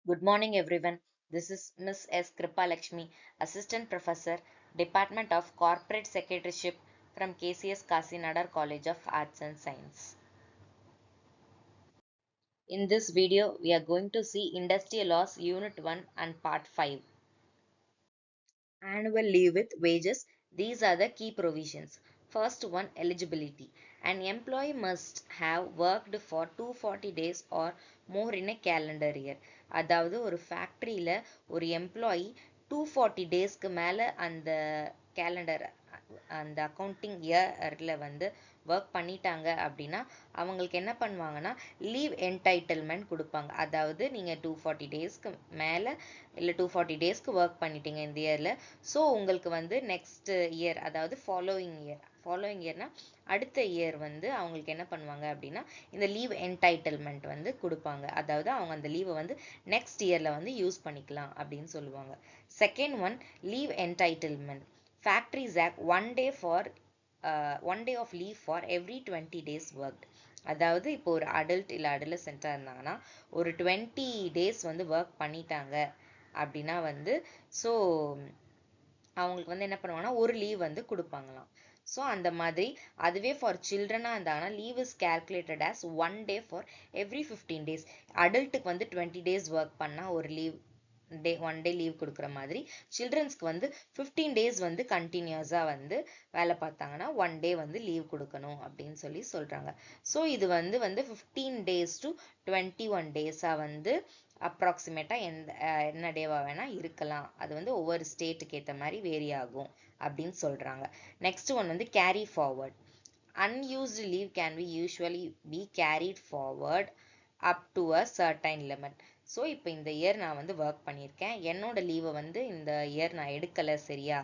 Good morning, everyone. This is Miss S. Kripalakshmi, Assistant Professor, Department of Corporate Secretaryship from KCS Kasinadar College of Arts and Science. In this video, we are going to see Industrial Laws Unit 1 and Part 5. Annual leave with wages. These are the key provisions. First one, eligibility. An employee must have worked for 240 days or more in a calendar year. அதாவது ஒரு ஃபேக்ட்ரியில் ஒரு employee 240 டேஸ்க்கு மேலே அந்த calendar அந்த accounting இயரில் வந்து ஒர்க் பண்ணிட்டாங்க அப்படின்னா அவங்களுக்கு என்ன பண்ணுவாங்கன்னா லீவ் என்டைட்டில்மெண்ட் கொடுப்பாங்க. அதாவது நீங்கள் 240 டேஸ்க்கு மேலே இல்லை 240 டேஸ்க்கு ஒர்க் பண்ணிட்டீங்க இந்த இயரில். ஸோ உங்களுக்கு வந்து நெக்ஸ்ட் இயர், அதாவது ஃபாலோயிங் இயர்னா அடுத்த இயர் வந்து அவங்களுக்கு என்ன பண்ணுவாங்க அப்படின்னா இந்த லீவ் என்டைட்டில்மெண்ட் வந்து கொடுப்பாங்க. அதாவது அவங்க அந்த லீவை வந்து நெக்ஸ்ட் இயரில் வந்து யூஸ் பண்ணிக்கலாம் அப்படின்னு சொல்லுவாங்க. Second one, leave entitlement. Factories act one day of leave for every 20 days work. அதாவது இப்போ ஒரு அடல்ட் இல்லை அடலசென்ட்டாக இருந்தாங்கன்னா ஒரு 20 டேஸ் வந்து ஒர்க் பண்ணிட்டாங்க அப்படின்னா வந்து ஸோ அவங்களுக்கு வந்து என்ன பண்ணுவாங்கன்னா ஒரு லீவ் வந்து கொடுப்பாங்களாம். ஸோ அந்த மாதிரி அதுவே ஃபார் சில்ட்ரனாக இருந்தாங்கன்னா leave is calculated as 1 day for every 15 days. அடல்ட்டுக்கு வந்து 20 டேஸ் ஒர்க் பண்ணால் ஒரு லீவ் ஒன் டே லீவ் கொடுக்குற மாதிரி சில்ட்ரன்ஸ்க்கு வந்து 15 டேஸ் வந்து கண்டினியூஸாக வந்து வேலை பார்த்தாங்கன்னா 1 டே வந்து லீவ் கொடுக்கணும் அப்படின்னு சொல்லி சொல்கிறாங்க. ஸோ இது வந்து 15 டேஸ் டு 21 டேஸாக வந்து அப்ராக்சிமேட்டாக என்ன டேவாக வேணால் இருக்கலாம். அது வந்து ஒவ்வொரு ஸ்டேட்டுக்கு ஏற்ற மாதிரி வேரி ஆகும் அப்படின்னு சொல்கிறாங்க. நெக்ஸ்ட் ஒன் வந்து carry forward. Unused leave can be usually be carried forward up to a certain limit. So இப்போ இந்த இயர் நான் வந்து ஒர்க் பண்ணியிருக்கேன், என்னோட லீவை வந்து இந்த இயர் நான் எடுக்கலை சரியா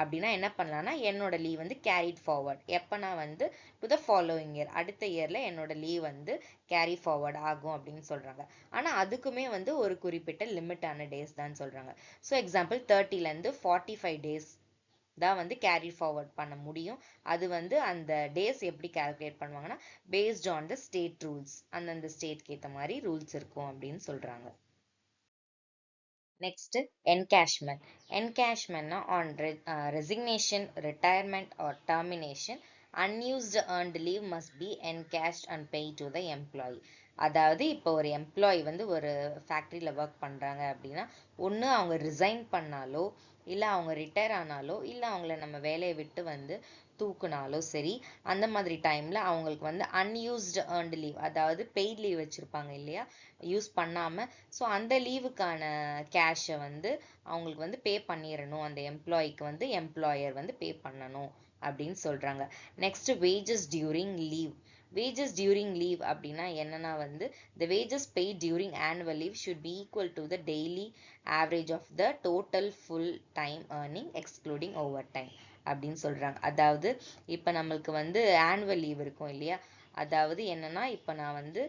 அப்படின்னா என்ன பண்ணலான்னா என்னோட லீவ் வந்து கேரிட் ஃபார்வர்ட் எப்போனா வந்து டு த ஃபாலோயிங் இயர், அடுத்த இயரில் என்னோட லீவ் வந்து கேரி ஃபார்வர்ட் ஆகும் அப்படின்னு சொல்கிறாங்க. ஆனால் அதுக்குமே வந்து ஒரு குறிப்பிட்ட லிமிட்டான டேஸ் தான் சொல்கிறாங்க. ஸோ எக்ஸாம்பிள் 30லேருந்து 45 டேஸ் தான் வந்து கேரி ஃபார்வர்ட் பண்ண முடியும். அது வந்து அந்த டேஸ் எப்படி கால்குலேட் பண்ணுவாங்கன்னா based on the state rules, அந்தந்த ஸ்டேட்க்கு ஏற்ற மாதிரி ரூல்ஸ் இருக்கும் அப்படின்னு சொல்கிறாங்க. Next encashment. என்கேஷ்மெண்ட்னா on resignation, retirement or termination unused earned leave must be encashed and paid to the employee. அதாவது இப்போ ஒரு எம்ப்ளாயி வந்து ஒரு ஃபேக்ட்ரியில் ஒர்க் பண்ணுறாங்க அப்படின்னா ஒன்று அவங்க ரிசைன் பண்ணாலோ இல்லை அவங்க ரிட்டையர் ஆனாலோ இல்லை அவங்கள நம்ம வேலையை விட்டு வந்து தூக்குனாலோ சரி, அந்த மாதிரி டைமில் அவங்களுக்கு வந்து அன்யூஸ்டு ஏர்ன்டு லீவ், அதாவது பெய்ட் லீவ் வச்சுருப்பாங்க இல்லையா யூஸ் பண்ணாமல், ஸோ அந்த லீவுக்கான கேஷை வந்து அவங்களுக்கு வந்து பே பண்ணிடணும், அந்த எம்ப்ளாயிக்கு வந்து எம்ப்ளாயர் வந்து பே பண்ணணும் அப்படின்னு சொல்கிறாங்க. Next wages during leave. wages during leave அப்படின்னா என்னன்னா வந்து the wages paid during annual leave should be equal to the daily average of the total full time earning excluding overtime அப்படின்னு சொல்கிறாங்க. அதாவது இப்போ நம்மளுக்கு வந்து ஆனுவல் லீவ் இருக்கும் இல்லையா, அதாவது என்னன்னா இப்போ நான் வந்து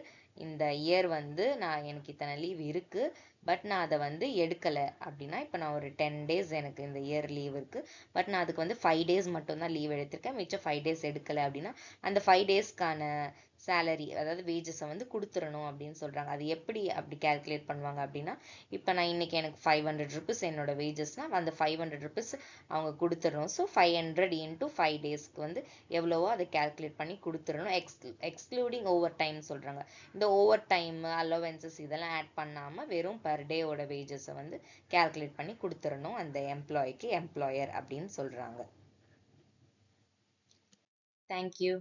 இந்த இயர் வந்து எனக்கு இத்தனை லீவ் இருக்குது, பட் நான் அதை வந்து எடுக்கலை அப்படின்னா இப்போ நான் ஒரு 10 டேஸ் எனக்கு இந்த இயர் லீவ் இருக்குது, பட் நான் அதுக்கு வந்து 5 டேஸ் மட்டும்தான் லீவ் எடுத்திருக்கேன், மிச்சம் 5 டேஸ் எடுக்கலை அப்படின்னா அந்த 5 டேஸ்க்கான சேலரி, அதாவது வேஜஸை வந்து கொடுத்துடணும் அப்படின்னு சொல்கிறாங்க. அது எப்படி அப்படி கேல்குலேட் பண்ணுவாங்க அப்படின்னா இப்போ நான் இன்னைக்கு எனக்கு 500 ருபீஸ் என்னோட வேஜஸ்னால் அந்த 500 ருபீஸ் அவங்க கொடுத்துடணும். ஸோ 500 இன்ட்டு 5 டேஸ்க்கு வந்து எவ்வளவோ அதை கேல்குலேட் பண்ணி கொடுத்துடணும். எக்ஸ்க்ளூடிங் ஓவர் டைம் சொல்கிறாங்க. இந்த ஓவர் டைம் அலோவன்சஸ் இதெல்லாம் ஆட் பண்ணாமல் வெறும் பர் டேவோட வேஜஸை வந்து கேல்குலேட் பண்ணி கொடுத்துடணும் அந்த எம்ப்ளாய்க்கு எம்ப்ளாயர் அப்படின்னு சொல்கிறாங்க. தேங்க்யூ.